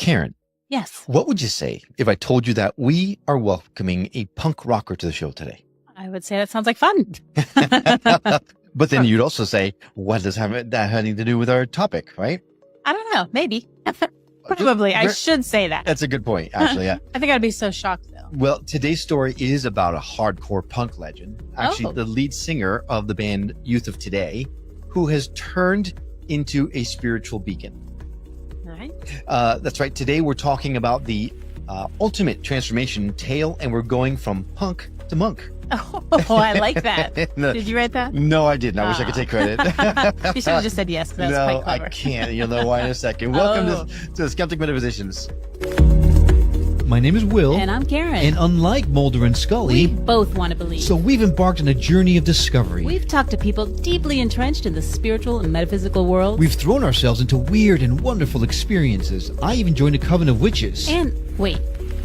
Karen, Yes. what would you say if I told you that we are welcoming a punk rocker to the show today? I would say that sounds like fun. But then you'd also say, what does that have anything to do with our topic, right? I don't know. Maybe. Probably. I should say that. That's a good point, actually. Yeah. I think I'd be so shocked, though. Well, today's story is about a hardcore punk legend, actually the lead singer of the band Youth of Today, who has turned into a spiritual beacon. All right. That's right. Today we're talking about the ultimate transformation tale, and we're going from punk to monk. Oh, I like that. Did you write that? No, I didn't. I wish I could take credit. You should have just said yes. That was quite clever. I can't. You'll know why in a second. Welcome to Skeptic Metaphysicians. My name is Will. And I'm Karen. And unlike Mulder and Scully, we both want to believe. So we've embarked on a journey of discovery. We've talked to people deeply entrenched in the spiritual and metaphysical world. We've thrown ourselves into weird and wonderful experiences. I even joined a coven of witches. And wait,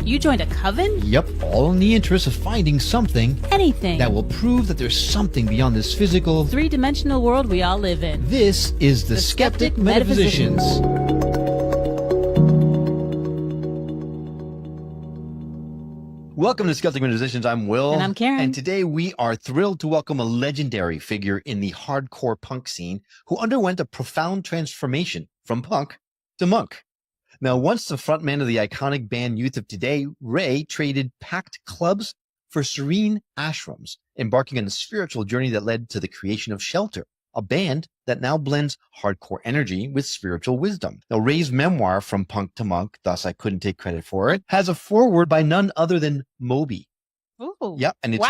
you joined a coven? Yep, all in the interest of finding something. Anything. That will prove that there's something beyond this physical, three-dimensional world we all live in. This is the Skeptic Metaphysicians. Welcome to Skeptic Metaphysicians. I'm Will. And I'm Karen. And today we are thrilled to welcome a legendary figure in the hardcore punk scene who underwent a profound transformation from punk to monk. Now, once the frontman of the iconic band Youth of Today, Ray traded packed clubs for serene ashrams, embarking on a spiritual journey that led to the creation of Shelter, a band that now blends hardcore energy with spiritual wisdom. Now, Ray's memoir, From Punk to Monk, thus I couldn't take credit for it, has a foreword by none other than Moby. Ooh, yeah, and it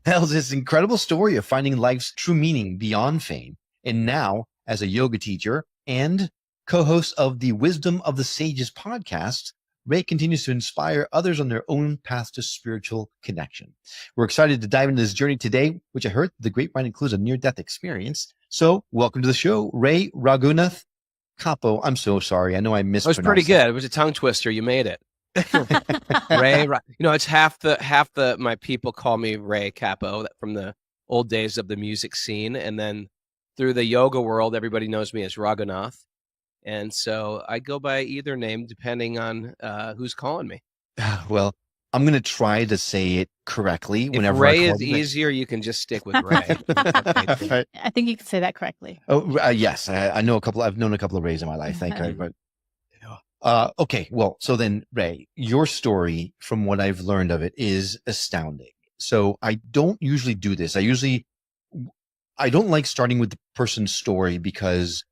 tells this incredible story of finding life's true meaning beyond fame. And now, as a yoga teacher and co-host of the Wisdom of the Sages podcast, Ray continues to inspire others on their own path to spiritual connection. We're excited to dive into this journey today, which I heard the grapevine includes a near-death experience. So welcome to the show, Ray Raghunath Cappo. I'm so sorry. I know I mispronounced it. It was pretty good. It was a tongue twister. You made it. Ray, it's half my people call me Ray Cappo from the old days of the music scene. And then through the yoga world, everybody knows me as Raghunath. And so I go by either name depending on who's calling me. Well, I'm going to try to say it correctly. If Ray is easier, you can just stick with Ray. Right. I think you can say that correctly. Oh, yes. I know a couple. I've known a couple of Rays in my life. Thank you. But okay. Well, so then Ray, your story, from what I've learned of it, is astounding. So I don't usually do this. I don't like starting with the person's story because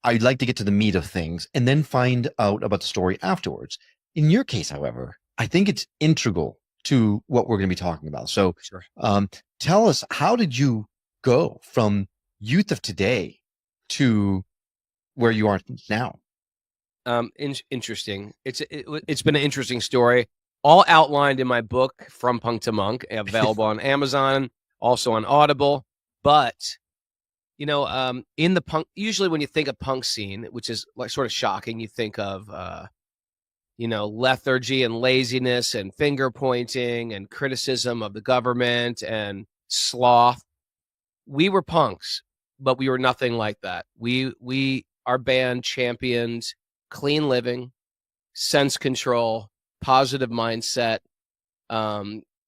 I'd like to get to the meat of things and then find out about the story afterwards. In your case, however, I think it's integral to what we're going to be talking about. So sure. Tell us, how did you go from Youth of Today to where you are now? Interesting. It's been an interesting story, all outlined in my book, From Punk to Monk, available on Amazon, also on Audible. But in the punk, usually when you think of punk scene, which is like sort of shocking, you think of, lethargy and laziness and finger pointing and criticism of the government and sloth. We were punks, but we were nothing like that. Our band championed clean living, sense control, positive mindset,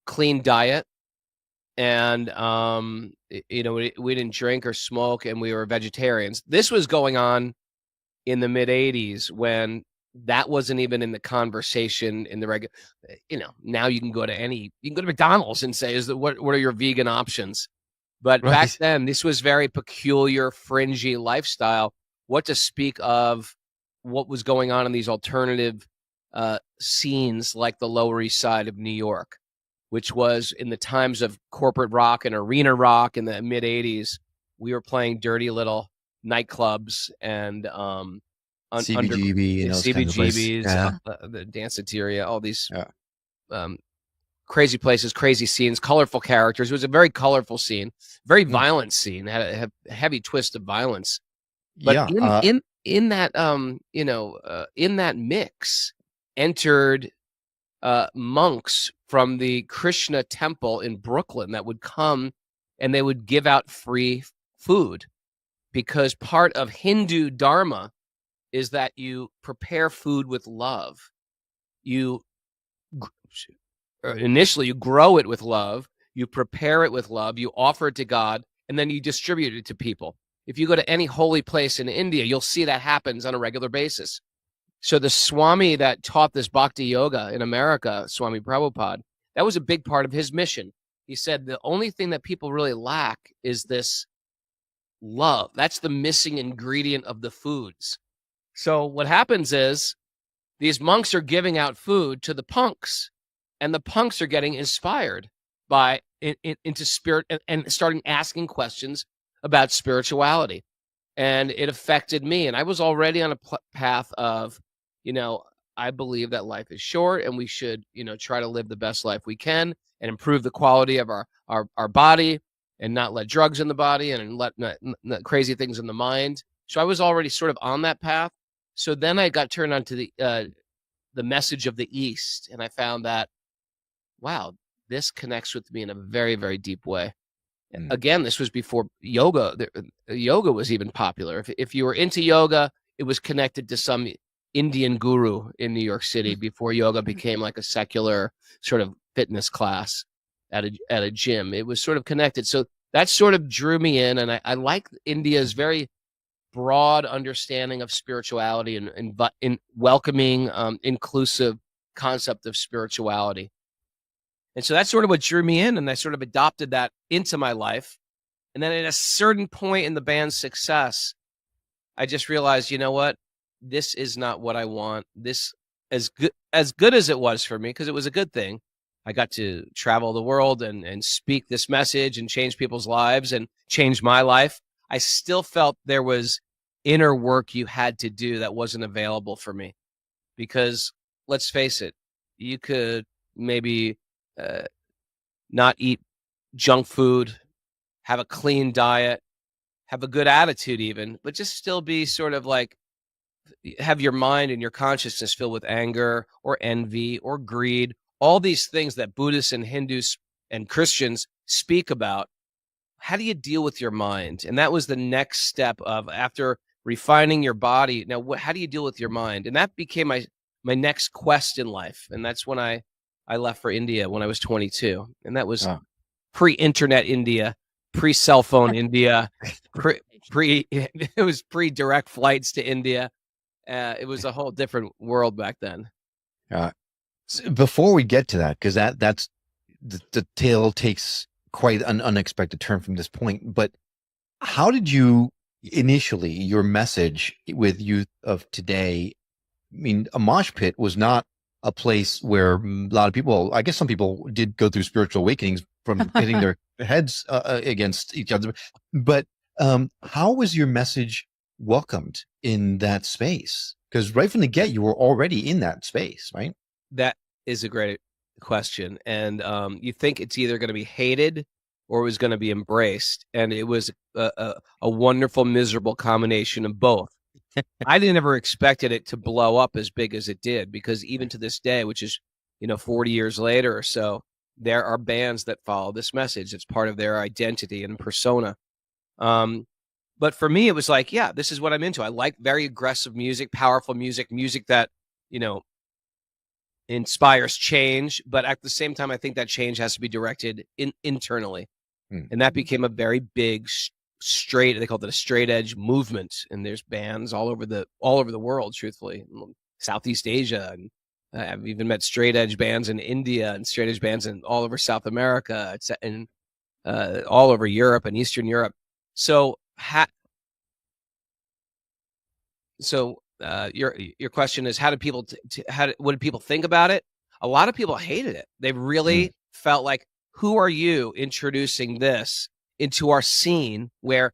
clean diet. And, we didn't drink or smoke, and we were vegetarians. This was going on in the mid 80s when that wasn't even in the conversation in the regular, now you can go to McDonald's and say, what are your vegan options? But right. Back then, this was very peculiar, fringy lifestyle. What to speak of what was going on in these alternative scenes like the Lower East Side of New York, which was in the times of corporate rock and arena rock in the mid 80s. We were playing dirty little nightclubs and CBGB, CBGBs, the Danceteria, all these crazy places, crazy scenes, colorful characters. It was a very colorful scene, very violent scene, had a heavy twist of violence. But in that mix entered monks from the Krishna temple in Brooklyn that would come and they would give out free food, because part of Hindu dharma is that you prepare food with love. Initially you grow it with love, you prepare it with love, you offer it to God, and then you distribute it to people. If you go to any holy place in India, you'll see that happens on a regular basis. So the Swami that taught this Bhakti Yoga in America, Swami Prabhupada, that was a big part of his mission. He said the only thing that people really lack is this love. That's the missing ingredient of the foods. So what happens is these monks are giving out food to the punks, and the punks are getting inspired by into spirit and starting asking questions about spirituality. And it affected me. And I was already on a path of, I believe that life is short and we should, try to live the best life we can and improve the quality of our body and not let drugs in the body and let not crazy things in the mind. So I was already sort of on that path. So then I got turned on to the message of the East. And I found that, wow, this connects with me in a very, very deep way. Again, this was before yoga. Yoga was even popular. If you were into yoga, it was connected to some Indian guru in New York City before yoga became like a secular sort of fitness class at a gym. It was sort of connected. So that sort of drew me in, and I like India's very broad understanding of spirituality and in welcoming, inclusive concept of spirituality. And so that's sort of what drew me in, and I sort of adopted that into my life. And then at a certain point in the band's success, I just realized, you know what? This is not what I want. This, as good as it was for me, because it was a good thing, I got to travel the world and speak this message and change people's lives and change my life. I still felt there was inner work you had to do that wasn't available for me. Because let's face it, you could maybe not eat junk food, have a clean diet, have a good attitude even, but just still be sort of like, have your mind and your consciousness filled with anger or envy or greed, all these things that Buddhists and Hindus and Christians speak about. How do you deal with your mind? And that was the next step of, after refining your body, now how do you deal with your mind? And that became my next quest in life. And that's when I left for India when I was 22. And that was pre-internet India, pre-cell phone India, it was pre-direct flights to India. It was a whole different world back then. Before we get to that, because that's the tale takes quite an unexpected turn from this point. But how did you initially, your message with youth of today? I mean, a mosh pit was not a place where a lot of people, I guess some people did go through spiritual awakenings from hitting their heads against each other. But how was your message welcomed in that space? Because right from the get, you were already in that space, right? That is a great question. And you think it's either going to be hated or it was going to be embraced. And it was a wonderful, miserable combination of both. I never expected it to blow up as big as it did, because even to this day, which is, 40 years later or so, there are bands that follow this message. It's part of their identity and persona. But for me, it was like, yeah, this is what I'm into. I like very aggressive music, powerful music that, inspires change. But at the same time, I think that change has to be directed internally. And that became a very big they called it a straight edge movement. And there's bands all over the world, truthfully, Southeast Asia. And I've even met straight edge bands in India and straight edge bands in all over South America and all over Europe and Eastern Europe. So your question is, how did people what did people think about it? A lot of people hated it. They really felt like, who are you introducing this into our scene, where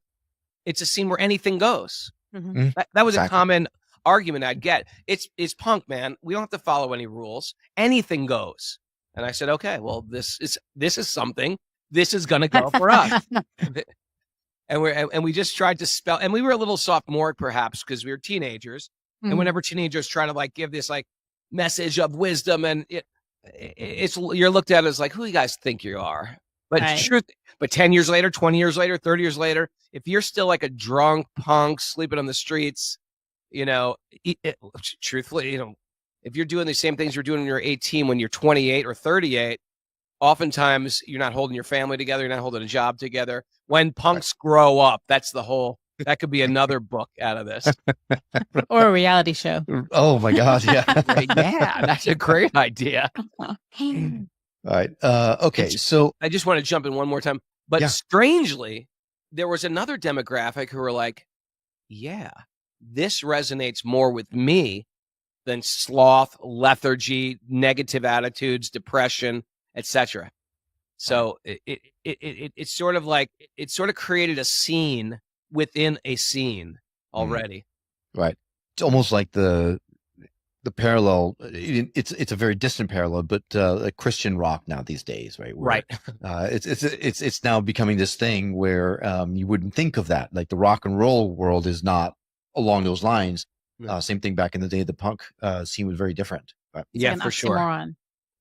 it's a scene where anything goes? That was a common argument I'd get. It's punk, man. We don't have to follow any rules. Anything goes. And I said, okay, well, this is something. This is gonna go for us. And we just tried to spell, and we were a little sophomoric perhaps because we were teenagers. And whenever teenagers try to give this message of wisdom, and you're looked at as like, who you guys think you are? But right. But 10 years later, 20 years later, 30 years later, if you're still like a drunk punk sleeping on the streets, truthfully, if you're doing the same things you're doing when you're 18, when you're 28 or 38, oftentimes you're not holding your family together. You're not holding a job together. When punks grow up, that could be another book out of this. Or a reality show. Oh my God. Yeah. Yeah, that's a great idea. All right. Okay. So I just want to jump in one more time. But strangely, there was another demographic who were like, yeah, this resonates more with me than sloth, lethargy, negative attitudes, depression, etc. So it sort of created a scene within a scene already. Right. It's almost like the parallel. It's a very distant parallel, but like Christian rock now these days, right? Where, Right. It's now becoming this thing where you wouldn't think of that. Like the rock and roll world is not along those lines. Same thing back in the day. The punk scene was very different. But, It's for sure.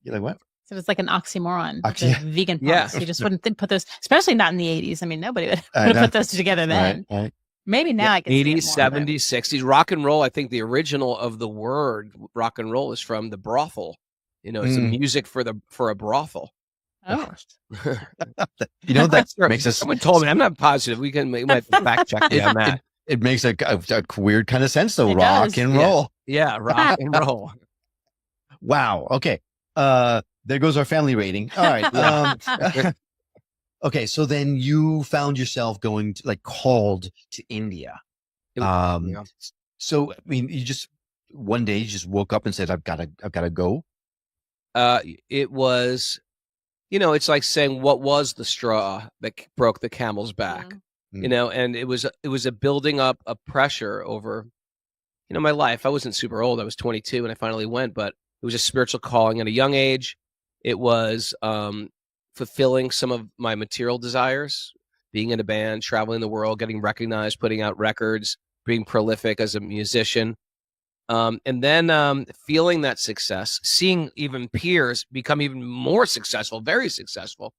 You're like, what? So it's like an oxymoron. Yeah. Vegan punks. You just wouldn't put those, especially not in the 80s. I mean, nobody would have put those together then. Right. Maybe now I can 80s, see it more, 70s, 60s. Rock and roll, I think the original of the word rock and roll is from the brothel. It's a music for a brothel. Oh. That makes us. Someone told me. I'm not positive. We might fact check me on that. It makes a weird kind of sense, though. Rock and roll. Yeah, rock and roll. Wow. Okay. There goes our family rating. All right. Okay. So then you found yourself going called to India. So, I mean, one day you just woke up and said, I've got to go. It was, it's like saying, what was the straw that broke the camel's back? And it was a building up of pressure over, my life. I wasn't super old. I was 22 when I finally went, but it was a spiritual calling at a young age. It was fulfilling some of my material desires, being in a band, traveling the world, getting recognized, putting out records, being prolific as a musician. And then feeling that success, seeing even peers become even more successful, very successful,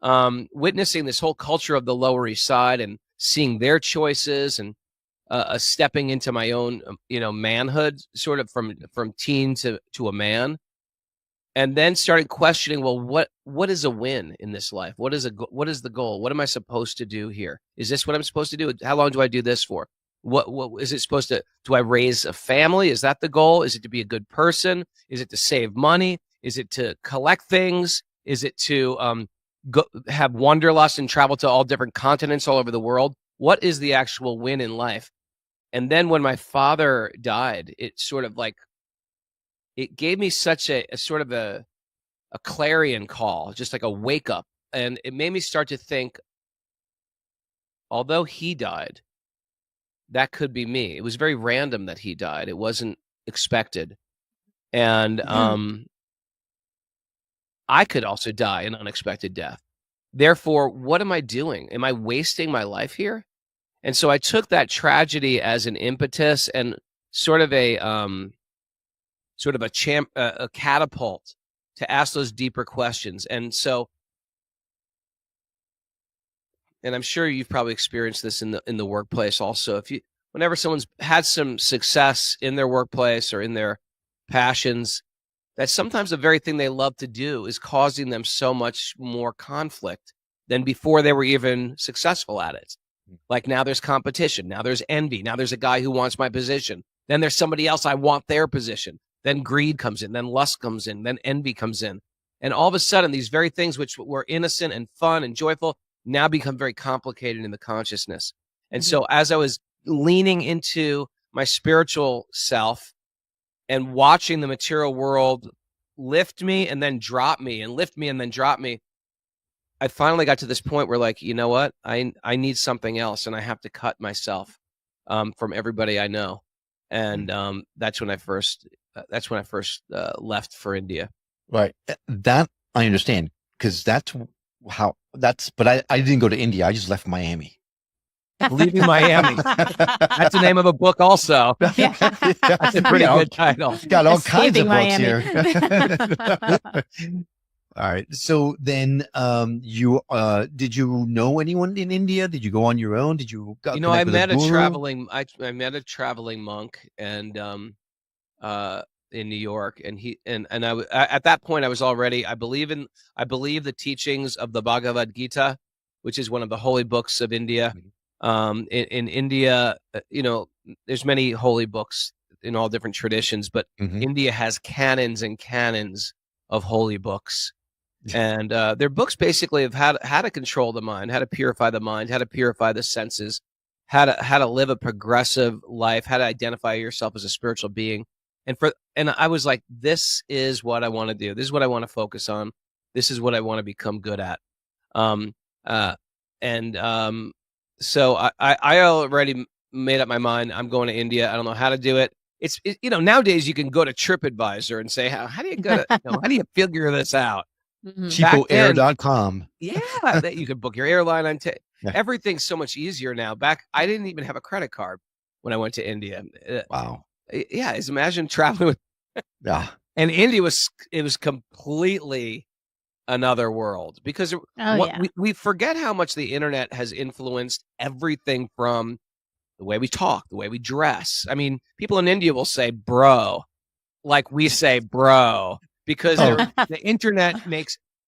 witnessing this whole culture of the Lower East Side and seeing their choices and stepping into my own, manhood, sort of from teen to a man. And then started questioning, well, what is a win in this life? What is the goal? What am I supposed to do here? Is this what I'm supposed to do? How long do I do this for? What is it supposed to? Do I raise a family? Is that the goal? Is it to be a good person? Is it to save money? Is it to collect things? Is it to go have wanderlust and travel to all different continents all over the world? What is the actual win in life? And then when my father died, it sort of it gave me such a sort of a clarion call, just like a wake up. And it made me start to think, although he died, that could be me. It was very random that he died. It wasn't expected. And I could also die an unexpected death. Therefore, what am I doing? Am I wasting my life here? And so I took that tragedy as an impetus and sort of a catapult to ask those deeper questions. And so, and I'm sure you've probably experienced this in the workplace also. Whenever someone's had some success in their workplace or in their passions, that sometimes the very thing they love to do is causing them so much more conflict than before they were even successful at it. Like now there's competition, now there's envy, now there's a guy who wants my position, then there's somebody else, I want their position. Then greed comes in, then lust comes in, then envy comes in. And all of a sudden, these very things which were innocent and fun and joyful now become very complicated in the consciousness. And so as I was leaning into my spiritual self and watching the material world lift me and then drop me and lift me and then drop me, I finally got to this point where you know what? I need something else, and I have to cut myself from everybody I know. And that's when I first left for India. Right. That I understand, because but I didn't go to India. I just left Miami. Leaving Miami. That's the name of a book also. That's a pretty good title. Got all kinds of Miami. books here. All right. So then, you did you know anyone in India? Did you go on your own? Did you I connect with a met a guru? traveling I met a traveling monk and in New York, and at that point I was already I believe the teachings of the Bhagavad Gita, which is one of the holy books of India. In India, there's many holy books in all different traditions, but India has canons and canons of holy books. And they're books basically of how to control the mind, how to purify the mind, how to purify the senses, how to live a progressive life, how to identify yourself as a spiritual being. And I was like, this is what I want to do. This is what I want to focus on. This is what I want to become good at. So I already made up my mind. I'm going to India. I don't know how to do it. Nowadays you can go to TripAdvisor and say, how do you go to, how do you figure this out? Cheapoair.com. Yeah, that you could book your airline on. Everything's so much easier now. I didn't even have a credit card when I went to India. Wow. Yeah, imagine traveling with. Yeah. And India was completely another world because we forget how much the internet has influenced everything from the way we talk, the way we dress. I mean, people in India will say bro, like we say bro, because the internet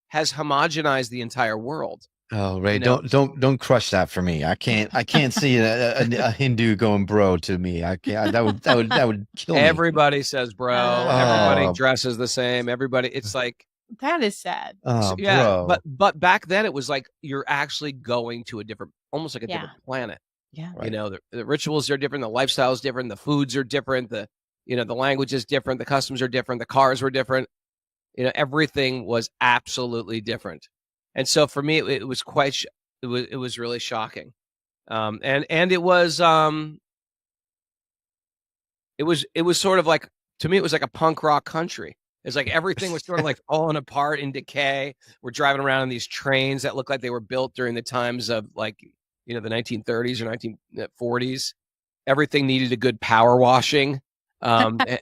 has homogenized the entire world. Oh, Ray, don't crush that for me. I can't see a Hindu going bro to me. I can't. That would kill me. Everybody says bro. Everybody dresses the same. Everybody. It's like that is sad. Oh, yeah, bro. But back then it was like you're actually going to almost like a different planet. Yeah. Right. The rituals are different. The lifestyle is different. The foods are different. The language is different. The customs are different. The cars were different. Everything was absolutely different. And so for me, it was it was really shocking. And it was sort of like, to me, it was like a punk rock country. It's like everything was sort of like falling apart in decay. We're driving around in these trains that look like they were built during the times of the 1930s or 1940s. Everything needed a good power washing. It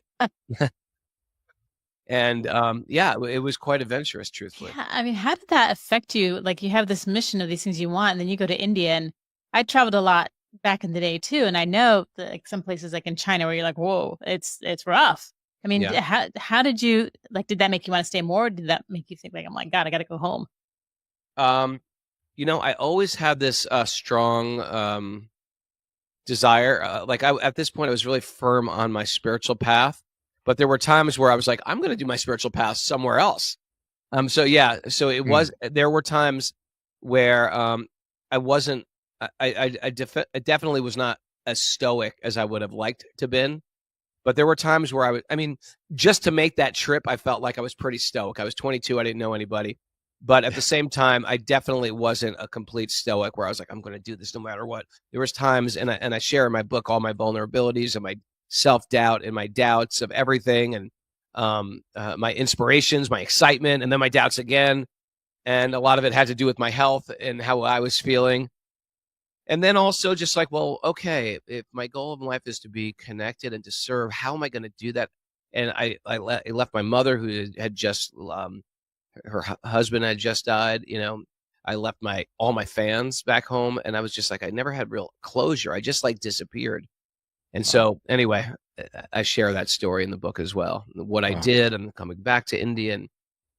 was quite adventurous, truthfully. Yeah, I mean, how did that affect you? Like, you have this mission of these things you want, and then you go to India. And I traveled a lot back in the day too, and I know that, like, some places like in China where you're like, whoa, it's rough. I mean, how did you, like, did that make you want to stay more? Or did that make you think like, oh my God, I got to go home? I always had this strong desire. At this point, I was really firm on my spiritual path. But there were times where I was like, I'm going to do my spiritual path somewhere else. So it was, there were times where I wasn't, I definitely was not as stoic as I would have liked to been. But there were times where just to make that trip, I felt like I was pretty stoic. I was 22. I didn't know anybody. But at the same time, I definitely wasn't a complete stoic where I was like, I'm going to do this no matter what. There was times, and I share in my book all my vulnerabilities and my self-doubt and my doubts of everything, and my inspirations, my excitement, and then my doubts again. And a lot of it had to do with my health and how I was feeling. And then also just like, well, okay, if my goal in life is to be connected and to serve, how am I going to do that? And I left my mother, who had just, her husband had just died. I left all my fans back home, and I was just like, I never had real closure. I just disappeared. And so anyway, I share that story in the book as well. What I did and coming back to India and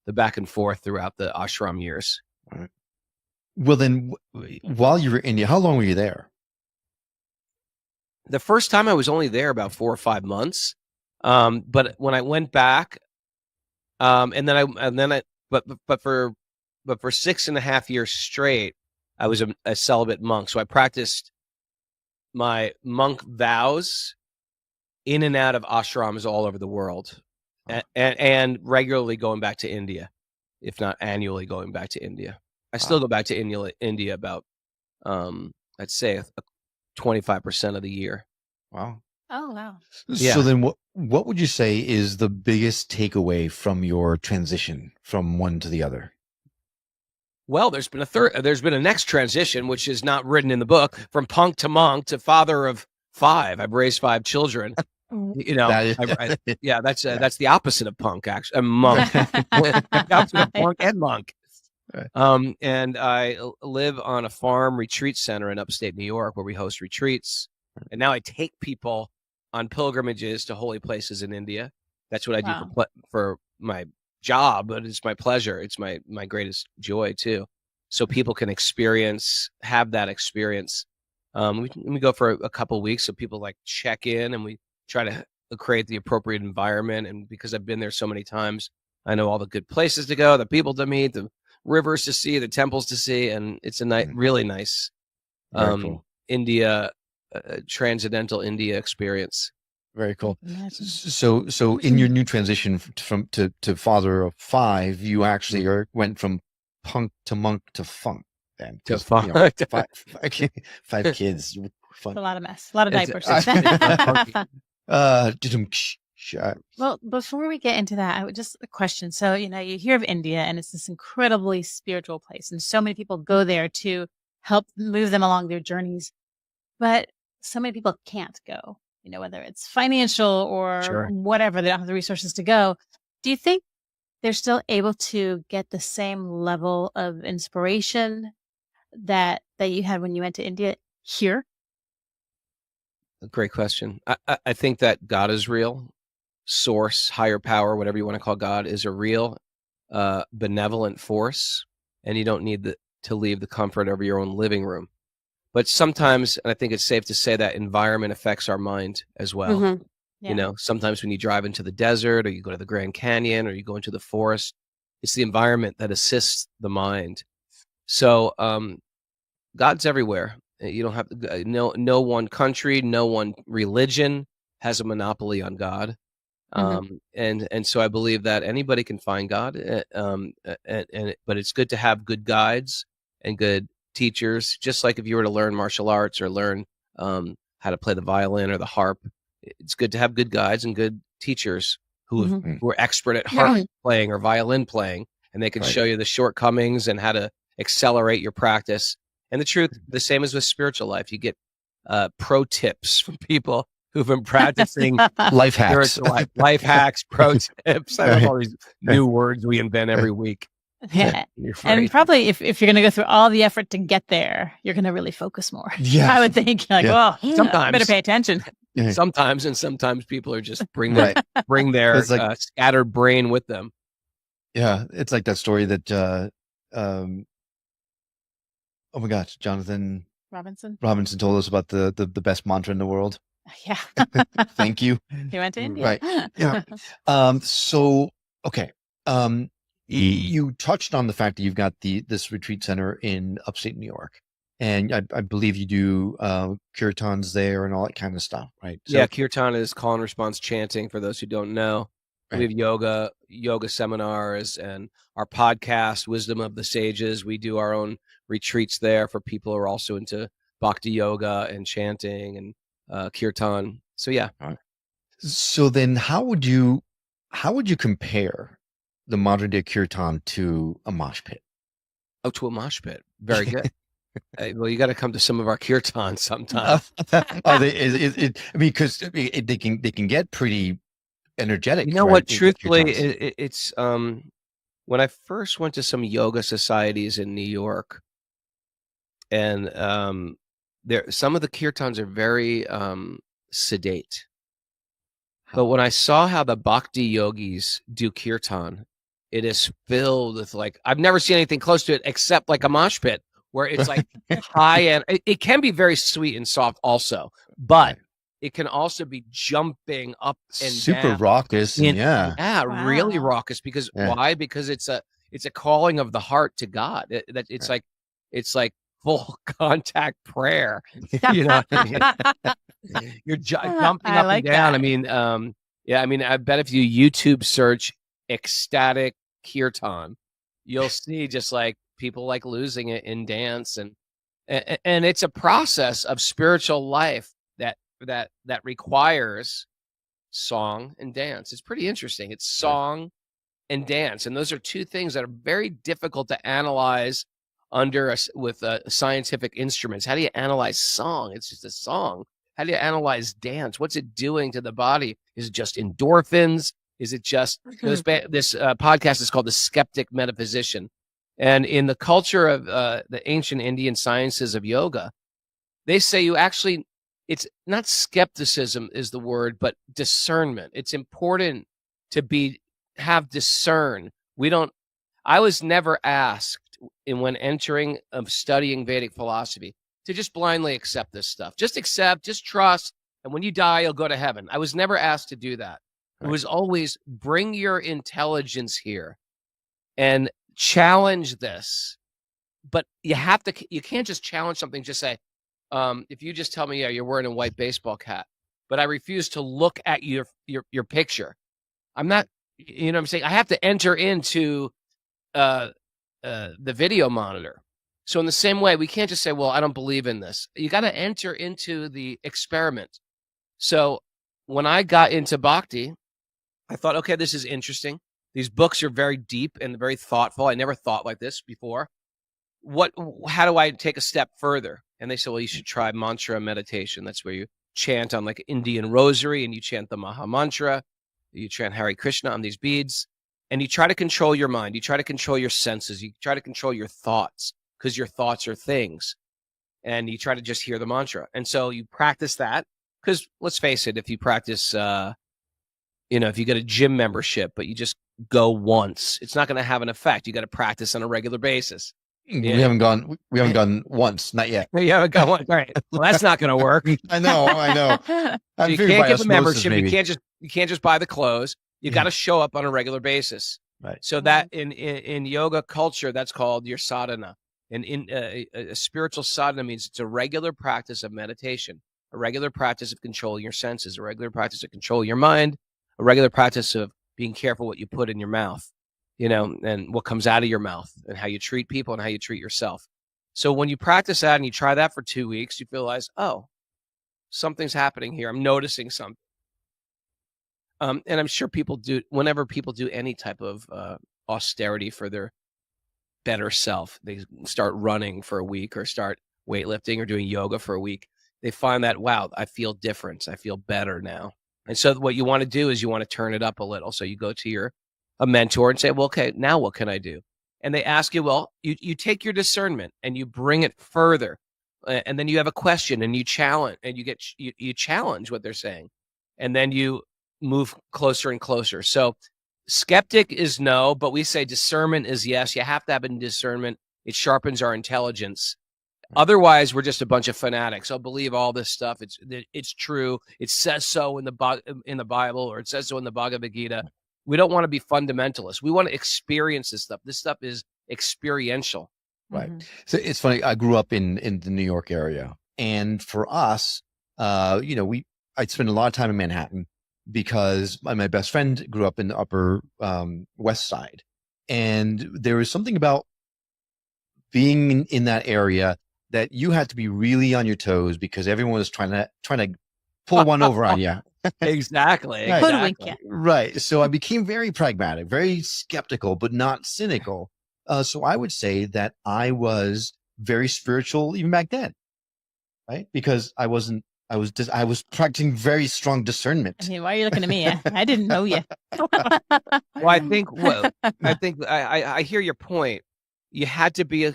the back and forth throughout the ashram years. Right. Well, then while you were in India, how long were you there? The first time I was only there about 4 or 5 months. But when I went back, but for 6.5 years straight, I was a celibate monk. So I practiced my monk vows in and out of ashrams all over the world, and regularly going back to India, if not annually going back to India. I still go back to India about, I'd say 25% of the year. Wow. Oh, wow. Yeah. So then what would you say is the biggest takeaway from your transition from one to the other? Well, there's been a next transition, which is not written in the book, from punk to monk to father of 5. I've raised 5 children. You know, That is- yeah, that's the opposite of punk, actually. A monk, the opposite of punk and monk. Right. And I live on a farm retreat center in upstate New York where we host retreats. And now I take people on pilgrimages to holy places in India. That's what I do Wow. for my job, but it's my pleasure. It's my greatest joy too. So people can have that experience. We go for a couple of weeks, so people like check in, and we try to create the appropriate environment. And because I've been there so many times, I know all the good places to go, the people to meet, the rivers to see, the temples to see, and it's a really nice Very cool. India, transcendental India experience. Very cool. Imagine. So in your new transition to father of 5, you actually went from punk to monk to funk. Then To 'cause, funk. you know, five kids. It's a lot of mess, a lot of It's- diapers. Well, before we get into that, I would just a question. So, you know, you hear of India and it's this incredibly spiritual place, and so many people go there to help move them along their journeys. But so many people can't go, you know, whether it's financial or Sure. whatever, they don't have the resources to go. Do you think they're still able to get the same level of inspiration that you had when you went to India here? Great question. I think that God is real. Source, higher power, whatever you want to call God, is a real benevolent force, and you don't need to leave the comfort of your own living room. But sometimes, and I think it's safe to say, that environment affects our mind as well. Mhm. Yeah. You know, sometimes when you drive into the desert, or you go to the Grand Canyon, or you go into the forest, it's the environment that assists the mind. So God's everywhere. You don't have no one country, no one religion has a monopoly on God. And so I believe that anybody can find God, but it's good to have good guides and good teachers. Just like if you were to learn martial arts or learn how to play the violin or the harp, it's good to have good guides and good teachers who are expert at harp playing or violin playing, and they can Right. show you the shortcomings and how to accelerate your practice. And the truth, the same as with spiritual life, you get pro tips from people who've been practicing Life hacks. spiritual life hacks, pro tips. I love all these new words we invent every week. Yeah. You're And right. probably if you're going to go through all the effort to get there, you're going to really focus more. Yeah. I would think like, Yeah. oh, Sometimes. better pay attention. Sometimes people are just bring Right. their It's like- scattered brain with them. Yeah, it's like that story that oh my gosh, Jonathan Robinson. told us about the best mantra in the world. Yeah. Thank you. He went to India. Right. Yeah. So okay. You touched on the fact that you've got this retreat center in upstate New York, and I believe you do kirtans there and all that kind of stuff, right? So, Yeah, kirtan is call and response chanting. For those who don't know, Right. we have yoga seminars, and our podcast, Wisdom of the Sages. We do our own retreats there for people who are also into Bhakti Yoga and chanting and kirtan. So yeah, So then, how would you compare the modern day kirtan to a mosh pit? oh, to a mosh pit. Very good. Well, you got to come to some of our kirtans sometime. Are they? I mean, because they can get pretty energetic. You know right, what? the Truthfully, kirtans. it's when I first went to some yoga societies in New York, and some of the kirtans are very sedate. But when I saw how the Bhakti yogis do kirtan, it is filled with I've never seen anything close to it except like a mosh pit, where it's like high and it can be very sweet and soft also, but it can also be jumping up and super down. raucous. And yeah. Really Wow. raucous. Because Yeah. why? Because it's a calling of the heart to God. It's like full contact prayer. You know, you're jumping I up like and down. that. I mean, yeah. I mean, I bet if you YouTube search ecstatic kirtan, you'll see just like people like losing it in dance, and it's a process of spiritual life that requires song and dance. It's pretty interesting. It's song and dance, and those are two things that are very difficult to analyze with scientific instruments. How do you analyze song? It's just a song. How do you analyze dance? What's it doing to the body? Is it just endorphins? Is it just this podcast is called The Skeptic Metaphysician. And in the culture of the ancient Indian sciences of yoga, they say you actually, it's not skepticism is the word, but discernment. It's important to have discern. I was never asked when entering studying Vedic philosophy to just blindly accept this stuff. Just accept, just trust, and when you die, you'll go to heaven. I was never asked to do that. Right. It was always bring your intelligence here and challenge this. But you can't just challenge something, just say, if you just tell me, yeah, you're wearing a white baseball cap, but I refuse to look at your picture. I'm not, you know what I'm saying? I have to enter into the video monitor. So in the same way, we can't just say, well, I don't believe in this. You got to enter into the experiment. So when I got into Bhakti, I thought, okay, this is interesting. These books are very deep and very thoughtful. I never thought like this before. How do I take a step further? And they said, well, you should try mantra meditation. That's where you chant on like Indian rosary and you chant the Maha Mantra. You chant Hare Krishna on these beads and you try to control your mind. You try to control your senses. You try to control your thoughts because your thoughts are things. And you try to just hear the mantra. And so you practice that because let's face it, if you practice, if you get a gym membership, but you just go once, it's not going to have an effect. You got to practice on a regular basis. Yeah. We haven't gone once, not yet. You haven't gone once, right? Well, that's not going to work. I know. So you can't get the membership. Maybe. You can't just buy the clothes. You got to show up on a regular basis. Right. So that in yoga culture, that's called your sadhana. And in a spiritual sadhana means it's a regular practice of meditation, a regular practice of controlling your senses, a regular practice of controlling your mind, a regular practice of being careful what you put in your mouth, and what comes out of your mouth and how you treat people and how you treat yourself. So when you practice that and you try that for 2 weeks, you realize, oh, something's happening here. I'm noticing something. And I'm sure whenever people do any type of austerity for their better self, they start running for a week or start weightlifting or doing yoga for a week, they find that, wow, I feel different. I feel better now. And so what you want to do is you want to turn it up a little. So you go to a mentor and say, well, okay, now what can I do? And they ask you, well, you take your discernment and you bring it further. And then you have a question and you challenge and you challenge what they're saying. And then you move closer and closer. So skeptic is no, but we say discernment is yes. You have to have a discernment. It sharpens our intelligence. Otherwise, we're just a bunch of fanatics. I'll believe all this stuff. It's true. It says so in the Bible, or it says so in the Bhagavad Gita. We don't want to be fundamentalists. We want to experience this stuff. This stuff is experiential. Right. Mm-hmm. So it's funny. I grew up in the New York area, and for us, I'd spend a lot of time in Manhattan because my best friend grew up in the Upper West Side, and there was something about being in that area that you had to be really on your toes because everyone was trying to pull one over on you. Exactly. Right. So I became very pragmatic, very skeptical, but not cynical. So I would say that I was very spiritual even back then, right? Because I was practicing very strong discernment. I mean, why are you looking at me? I didn't know you. Well, I think I hear your point. You had to be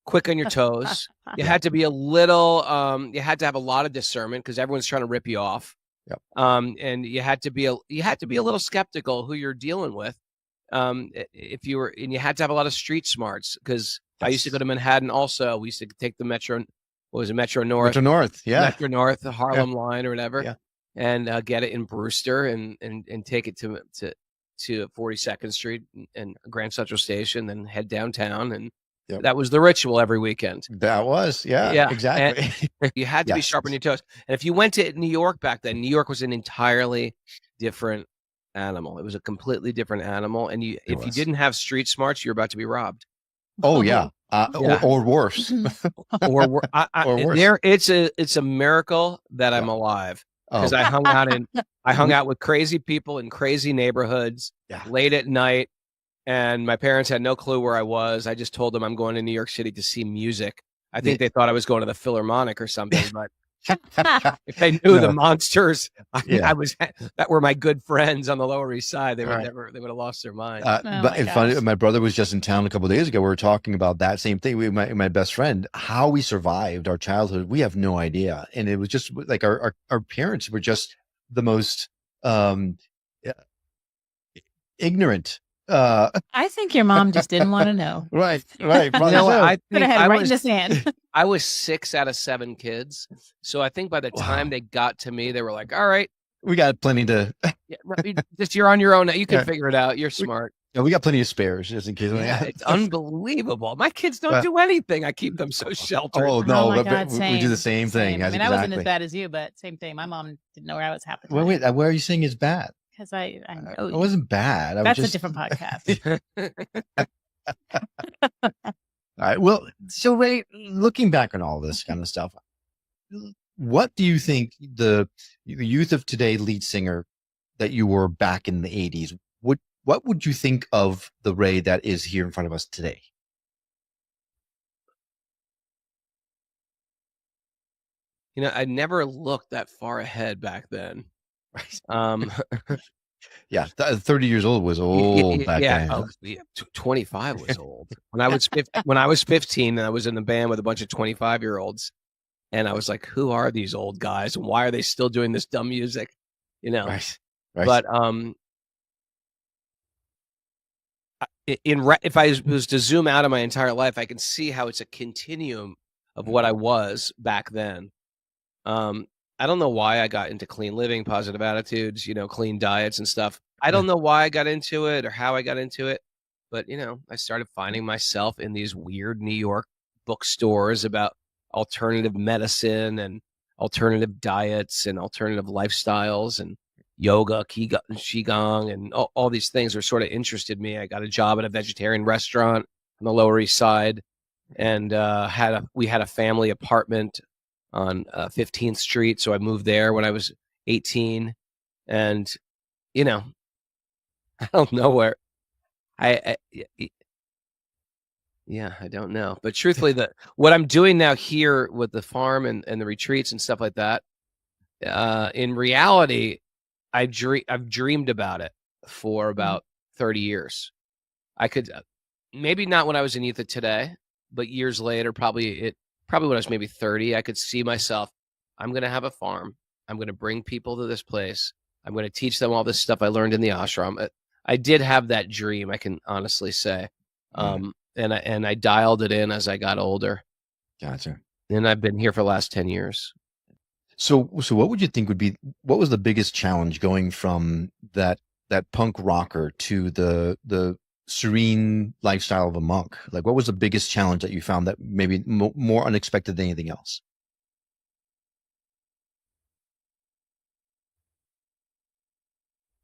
quick on your toes. You had to be a little, you had to have a lot of discernment because everyone's trying to rip you off. Yep. And you had to be a little skeptical who you're dealing with. And you had to have a lot of street smarts because I used to go to Manhattan also. We used to take the Metro, Metro North? Metro North, yeah. Metro North, the Harlem line or whatever. Yeah. And get it in Brewster and take it to 42nd Street and Grand Central Station, then head downtown. And that was the ritual every weekend. That was, yeah, exactly. And you had to be sharp on your toes. And if you went to New York back then, New York was an entirely different animal. It was a completely different animal. And if you didn't have street smarts, you're about to be robbed. Oh, yeah. Or worse. or worse. It's a miracle that I'm alive. Because I hung out with crazy people in crazy neighborhoods late at night, and my parents had no clue where I was. I just told them I'm going to New York City to see music. I think they thought I was going to the Philharmonic or something, but If they knew the No. monsters Yeah. I was that were my good friends on the Lower East Side, they would Right. they would have lost their mind. Oh But my it's funny, gosh. my brother was just in town a couple of days ago. We were talking about that same thing. My best friend, how we survived our childhood, we have no idea. And it was just like our parents were just the most yeah, ignorant. I think your mom just didn't want to know. Right. You Probably know what? so. I Could think have had I it right in was the sand. I was 6 out of 7 kids. So I think by the time Wow. they got to me, they were like, all right, We got plenty to. yeah, just you're on your own. You can Yeah. figure it out. You're smart. We got plenty of spares just in case. Yeah, it's unbelievable. My kids don't do anything. I keep them so sheltered. Oh no, Oh my but God, we do the same thing. I That's mean, I wasn't exactly. as bad as you, but same thing. My mom didn't know where I was half the time. Well, wait, where are you saying it's bad? Because I know It you. wasn't bad. I was That's just a different podcast. All right. Well, so Ray, looking back on all this kind of stuff, what do you think the youth of today lead singer that you were back in the 80s, what would you think of the Ray that is here in front of us today? I never looked that far ahead back then. Yeah, 30 years old was old back then. Oh, yeah, 25 was old. When I was 15, and I was in the band with a bunch of 25-year-olds, and I was like, "Who are these old guys, and why are they still doing this dumb music?" Right. But if I was to zoom out of my entire life, I can see how it's a continuum of what I was back then. I don't know why I got into clean living, positive attitudes, clean diets and stuff. I don't know why I got into it or how I got into it, but I started finding myself in these weird New York bookstores about alternative medicine and alternative diets and alternative lifestyles and yoga, qigong, and all these things are sort of interested me. I got a job at a vegetarian restaurant on the Lower East Side, and we had a family apartment on 15th Street. So I moved there when I was 18, and I don't know where I don't know. But truthfully, what I'm doing now here with the farm and the retreats and stuff like that, in reality, I've dreamed about it for about 30 years. I could maybe not when I was in youth of today, but years later, probably when I was maybe 30, I could see myself, I'm going to have a farm. I'm going to bring people to this place. I'm going to teach them all this stuff I learned in the ashram. I did have that dream, I can honestly say. And I dialed it in as I got older. Gotcha. And I've been here for the last 10 years. So what would you think what was the biggest challenge going from that punk rocker to the serene lifestyle of a monk? Like, what was the biggest challenge that you found that maybe more unexpected than anything else?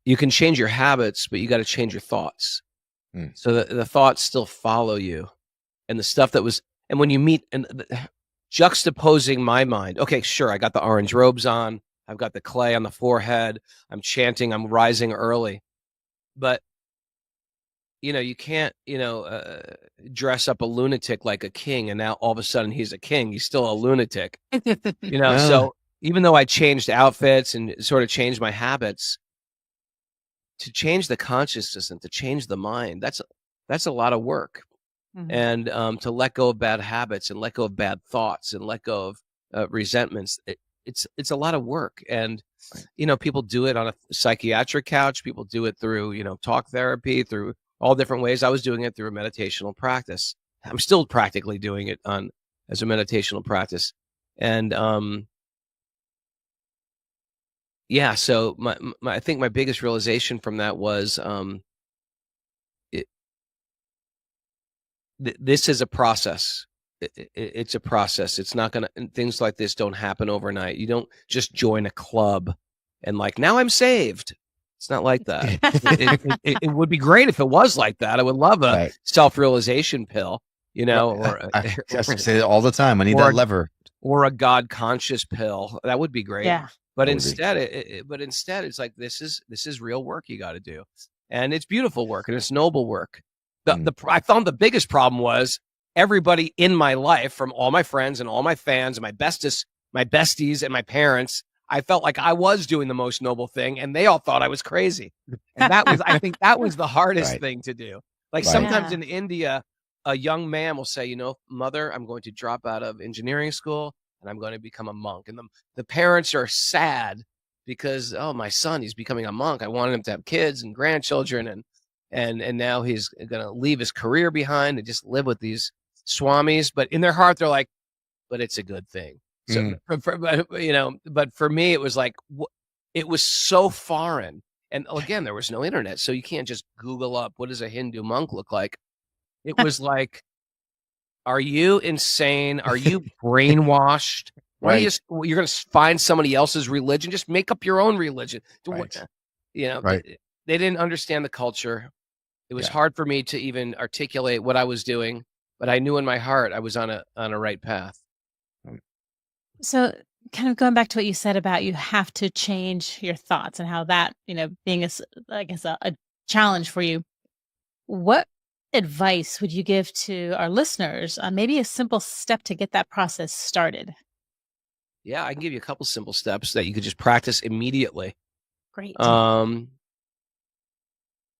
You can change your habits, but you got to change your thoughts. So the thoughts still follow you, and the stuff that was, and when you meet and juxtaposing my mind, okay, sure, I got the orange robes on, I've got the clay on the forehead, I'm chanting, I'm rising early, but you can't, dress up a lunatic like a king, and now all of a sudden he's a king. He's still a lunatic, So even though I changed outfits and sort of changed my habits, to change the consciousness and to change the mind, that's a lot of work. And to let go of bad habits and let go of bad thoughts and let go of resentments, it's a lot of work. And people do it on a psychiatric couch. People do it through talk therapy, through all different ways. I was doing it through a meditational practice. I'm still practically doing it as a meditational practice. And so I think my biggest realization from that was this is a process. It's a process. It's not gonna, things like this don't happen overnight. You don't just join a club and now I'm saved. It's not like that. It would be great if it was like that. I would love a self-realization pill, or I say it all the time. I need that lever. Or a God conscious pill. That would be great. Yeah. But instead, it's like, this is real work you got to do, and it's beautiful work and it's noble work. I found the biggest problem was everybody in my life, from all my friends and all my fans and my my besties and my parents, I felt like I was doing the most noble thing, and they all thought I was crazy. And that was, I think that was the hardest Right. thing to do. Like Right. sometimes Yeah. in India, a young man will say, mother, I'm going to drop out of engineering school and I'm going to become a monk. And the parents are sad because, oh, my son, he's becoming a monk. I wanted him to have kids and grandchildren, and now he's going to leave his career behind and just live with these swamis. But in their heart, they're like, but it's a good thing. So, but for me, it was like, it was so foreign. And again, there was no internet, so you can't just Google up, what does a Hindu monk look like? It was like, are you insane? Are you brainwashed? Why Right. you're going to find somebody else's religion? Just make up your own religion. Right. They didn't understand the culture. It was hard for me to even articulate what I was doing, but I knew in my heart I was on a right path. So kind of going back to what you said about you have to change your thoughts and how that, being a challenge for you. What advice would you give to our listeners on maybe a simple step to get that process started? Yeah, I can give you a couple simple steps that you could just practice immediately. Great.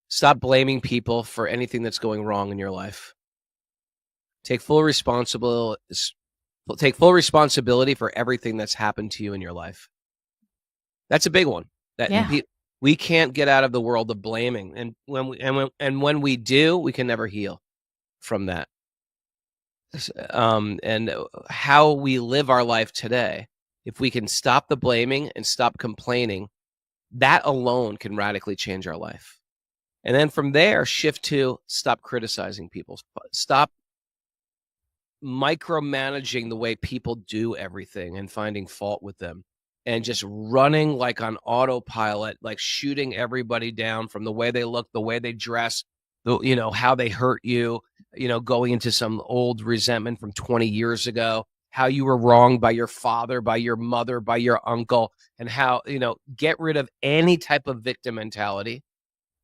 Stop blaming people for anything that's going wrong in your life. Take full responsibility for everything that's happened to you in your life. That's a big one. We can't get out of the world of blaming, and when we do, we can never heal from that. And how we live our life today, if we can stop the blaming and stop complaining, that alone can radically change our life. And then from there, shift to stop criticizing people. Stop micromanaging the way people do everything and finding fault with them, and just running like on autopilot, like shooting everybody down from the way they look, the way they dress, how they hurt you, going into some old resentment from 20 years ago, how you were wronged by your father, by your mother, by your uncle, and how, get rid of any type of victim mentality.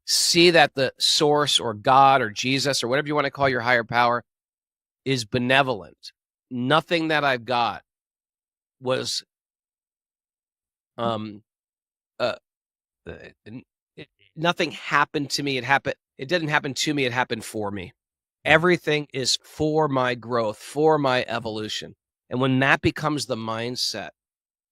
See that the source or God or Jesus or whatever you want to call your higher power is benevolent. Nothing that I've got was nothing happened to me. It didn't happen to me. It happened for me. Everything is for my growth, for my evolution. And when that becomes the mindset,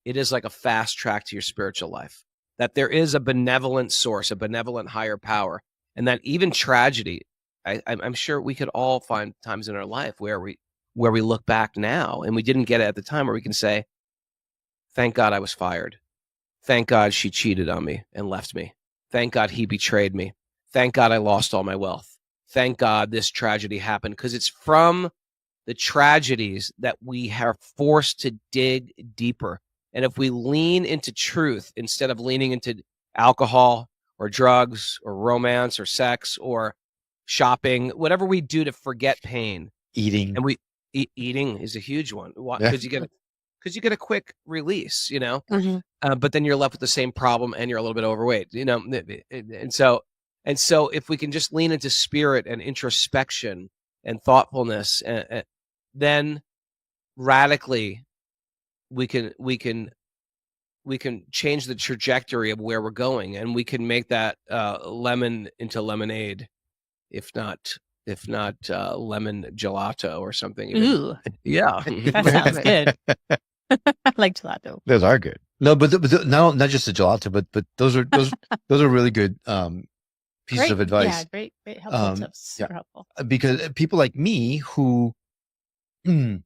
it is like a fast track to your spiritual life, that there is a benevolent source, a benevolent higher power, and that even tragedy, I'm sure we could all find times in our life where we look back now and we didn't get it at the time, where we can say, thank God I was fired. Thank God she cheated on me and left me. Thank God he betrayed me. Thank God I lost all my wealth. Thank God this tragedy happened, because it's from the tragedies that we are forced to dig deeper. And if we lean into truth instead of leaning into alcohol or drugs or romance or sex or shopping, whatever we do to forget pain, Eating. and eating is a huge one, because you get a quick release, but then you're left with the same problem and you're a little bit overweight, and so if we can just lean into spirit and introspection and thoughtfulness, then radically we can change the trajectory of where we're going, and we can make that lemon into lemonade, if not lemon gelato or something. Ooh, Yeah. that sounds good. I like gelato. Those are good. No, but no, not just the gelato, but those are really good pieces of advice. Yeah, great helpful tips. Super helpful. Because people like me who have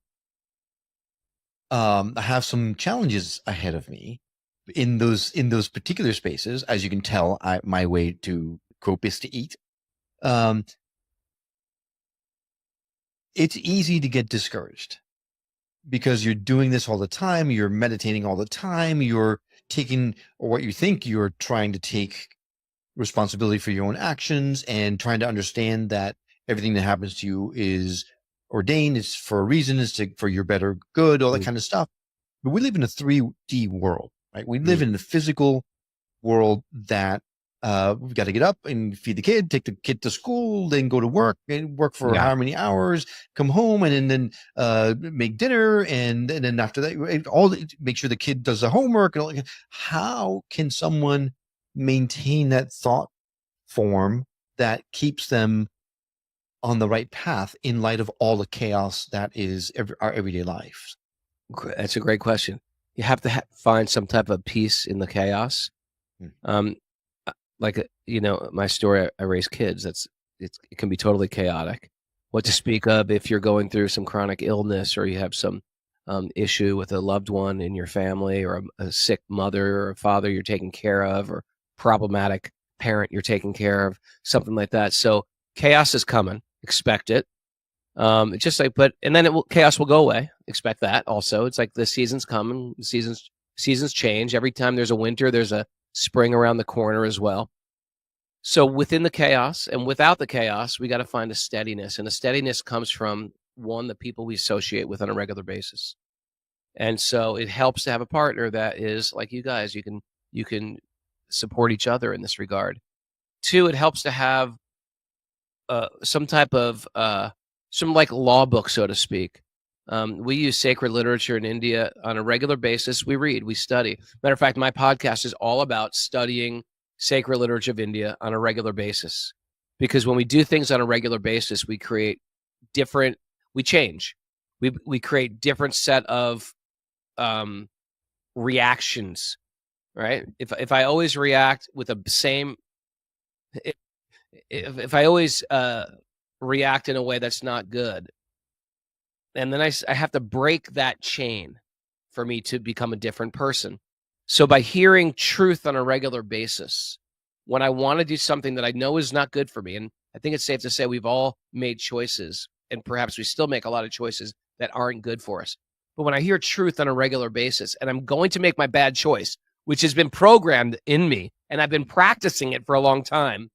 some challenges ahead of me in those particular spaces. As you can tell, my way to cope is to eat. It's easy to get discouraged because you're doing this all the time. You're meditating all the time. You're taking, or what you think you're trying to take, responsibility for your own actions, and trying to understand that everything that happens to you is ordained, it's for a reason, it's for your better good, all that kind of stuff. But we live in a 3D world, right? We live in the physical world that we've got to get up and feed the kid, take the kid to school, then go to work and work for Yeah. how many hours, come home and then make dinner. And then after that, make sure the kid does the homework. And all. How can someone maintain that thought form that keeps them on the right path in light of all the chaos that is our everyday life? That's a great question. You have to find some type of peace in the chaos. Like, my story, I raise kids. It can be totally chaotic. What to speak of if you're going through some chronic illness or you have some issue with a loved one in your family, or a sick mother or a father you're taking care of, or problematic parent you're taking care of, something like that. So chaos is coming. Expect it. Just like, and then chaos will go away. Expect that also. It's like the seasons come and seasons change. Every time there's a winter, there's a spring around the corner as well. So within the chaos and without the chaos, we got to find a steadiness, and the steadiness comes from the people we associate with on a regular basis. And so it helps to have a partner that is like you guys. You can support each other in this regard. 2, it helps to have some type of some like law book, so to speak. We use sacred literature in India on a regular basis. We read, we study. Matter of fact, my podcast is all about studying sacred literature of India on a regular basis, because when we do things on a regular basis, we create we change. We create different set of reactions, right? If I always react with the same, if I always react in a way that's not good, and then I have to break that chain for me to become a different person. So by hearing truth on a regular basis, when I want to do something that I know is not good for me, and I think it's safe to say we've all made choices, and perhaps we still make a lot of choices that aren't good for us. But when I hear truth on a regular basis, and I'm going to make my bad choice, which has been programmed in me, and I've been practicing it for a long time,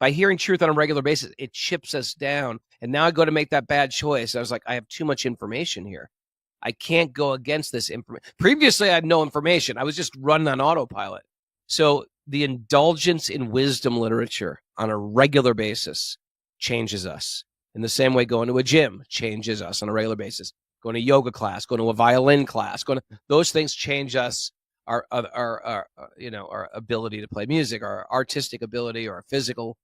by hearing truth on a regular basis, it chips us down. And now I go to make that bad choice. I was like, I have too much information here. I can't go against this information. Previously, I had no information. I was just running on autopilot. So the indulgence in wisdom literature on a regular basis changes us. In the same way, going to a gym changes us on a regular basis. Going to yoga class, going to a violin class, those things change us. Our ability to play music, our artistic ability, or our physical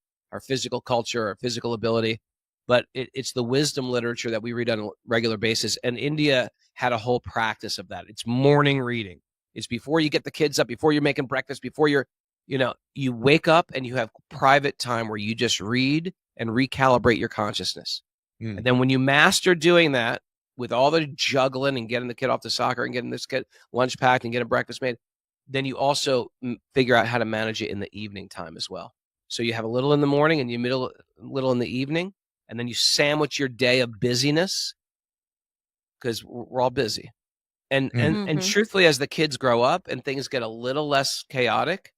culture, our physical ability. But it's the wisdom literature that we read on a regular basis. And India had a whole practice of that. It's morning reading. It's before you get the kids up, before you're making breakfast, before you wake up and you have private time where you just read and recalibrate your consciousness. And then when you master doing that, with all the juggling and getting the kid off to soccer and getting this kid lunch packed and getting breakfast made, then you also figure out how to manage it in the evening time as well. So you have a little in the morning and a little in the evening, and then you sandwich your day of busyness, because we're all busy. And truthfully, as the kids grow up and things get a little less chaotic,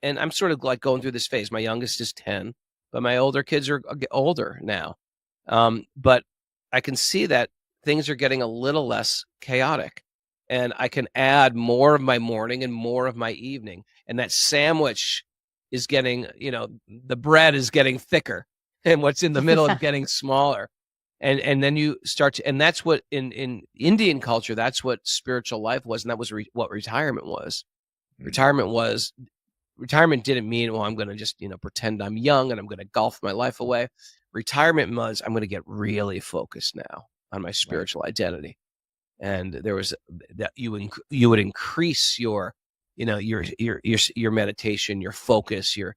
and I'm sort of like going through this phase. My youngest is 10, but my older kids are older now. But I can see that things are getting a little less chaotic, and I can add more of my morning and more of my evening. And that sandwich is getting, the bread is getting thicker, and what's in the middle is getting smaller. And then you start to, and that's what in Indian culture, that's what spiritual life was. And that was what retirement was. Retirement didn't mean, well, I'm going to just, pretend I'm young and I'm going to golf my life away. Retirement was, I'm going to get really focused now on my spiritual identity. And there was that you would increase your meditation, your focus, your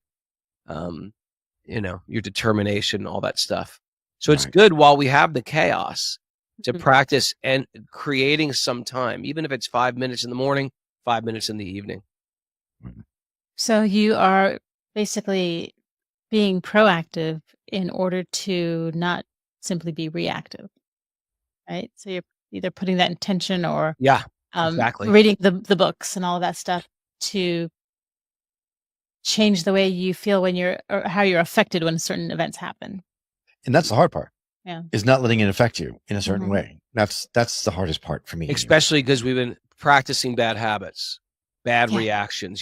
determination, all that stuff. So it's good while we have the chaos to practice and creating some time, even if it's 5 minutes in the morning, 5 minutes in the evening. So you are basically being proactive in order to not simply be reactive, right? So you're either putting that intention or exactly. reading the books and all of that stuff to change the way you feel or how you're affected when certain events happen. And that's the hard part. Yeah. Is not letting it affect you in a certain way. That's the hardest part for me. Especially because we've been practicing bad habits, bad reactions.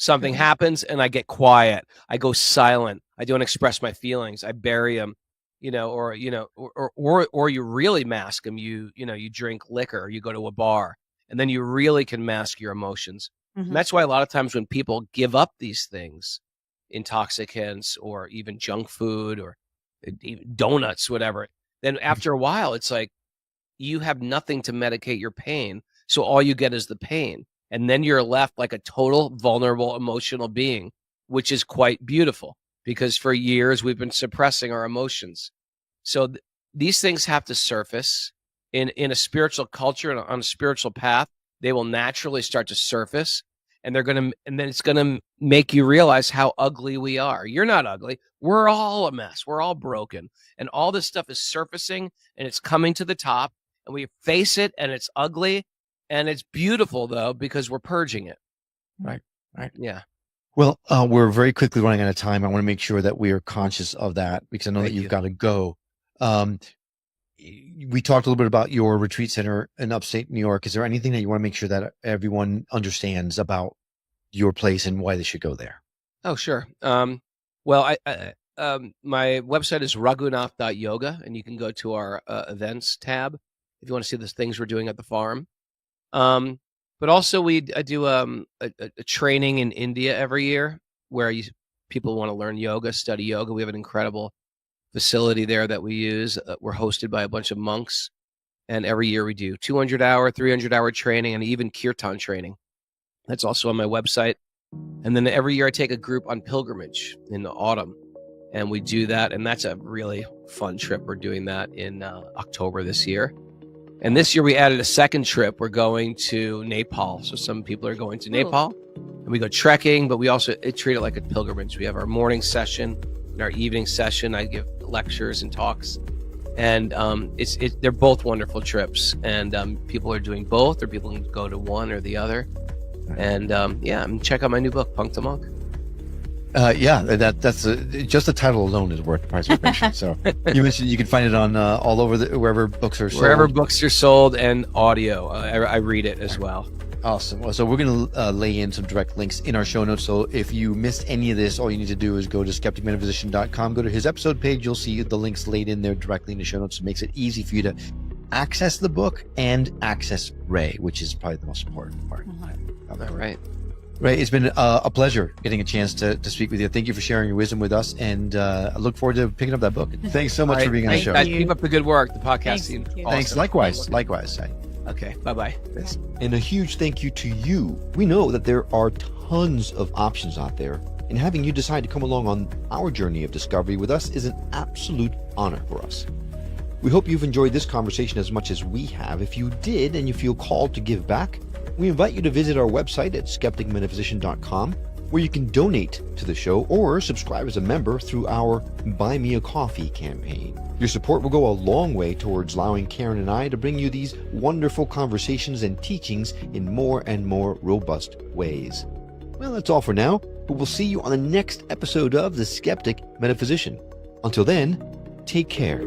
Something happens and I get quiet. I go silent. I don't express my feelings. I bury them, or you really mask them. You drink liquor, you go to a bar, and then you really can mask your emotions. And that's why a lot of times when people give up these things, intoxicants or even junk food or even donuts, whatever, then after a while, it's like you have nothing to medicate your pain. So all you get is the pain. And then you're left like a total vulnerable emotional being, which is quite beautiful because for years we've been suppressing our emotions. So these things have to surface in a spiritual culture and on a spiritual path. They will naturally start to surface, and then it's gonna make you realize how ugly we are. You're not ugly. We're all a mess. We're all broken, and all this stuff is surfacing and it's coming to the top, and we face it, and it's ugly. And it's beautiful, though, because we're purging it. Right. Yeah. Well, we're very quickly running out of time. I want to make sure that we are conscious of that because I know that you've got to go. We talked a little bit about your retreat center in upstate New York. Is there anything that you want to make sure that everyone understands about your place and why they should go there? Oh, sure. Well, my website is raghunath.yoga, and you can go to our events tab if you want to see the things we're doing at the farm. But also I do a training in India every year where people want to learn yoga, study yoga. We have an incredible facility there that we use. We're hosted by a bunch of monks, and every year we do 200-hour, 300-hour training, and even kirtan training. That's also on my website. And then every year I take a group on pilgrimage in the autumn, and we do that, and that's a really fun trip. We're doing that in October this year. And this year we added a second trip. We're going to Nepal. So some people are going to Nepal, and we go trekking, but we also treat it like a pilgrimage. We have our morning session and our evening session. I give lectures and talks, and they're both wonderful trips. And people are doing both, or people can go to one or the other. And and check out my new book, Punk to Monk. That's just the title alone is worth the price of admission. So you mentioned you can find it on all over wherever books are sold. Wherever books are sold, and audio. I read it as well. Awesome. Well, so we're going to lay in some direct links in our show notes. So if you missed any of this, all you need to do is go to skepticmetaphysician.com, go to his episode page. You'll see the links laid in there directly in the show notes. It makes it easy for you to access the book and access Ray, which is probably the most important part. All right. Ray, it's been a pleasure getting a chance to speak with you. Thank you for sharing your wisdom with us, and I look forward to picking up that book. Thanks so much for being on the show. Keep up the good work. The podcast seems awesome. Thanks. Likewise. Okay. Bye-bye. And a huge thank you to you. We know that there are tons of options out there, and having you decide to come along on our journey of discovery with us is an absolute honor for us. We hope you've enjoyed this conversation as much as we have. If you did and you feel called to give back, we invite you to visit our website at skepticmetaphysician.com, where you can donate to the show or subscribe as a member through our Buy Me a Coffee campaign. Your support will go a long way towards allowing Karen and I to bring you these wonderful conversations and teachings in more and more robust ways. Well, that's all for now, but we'll see you on the next episode of The Skeptic Metaphysician. Until then, take care.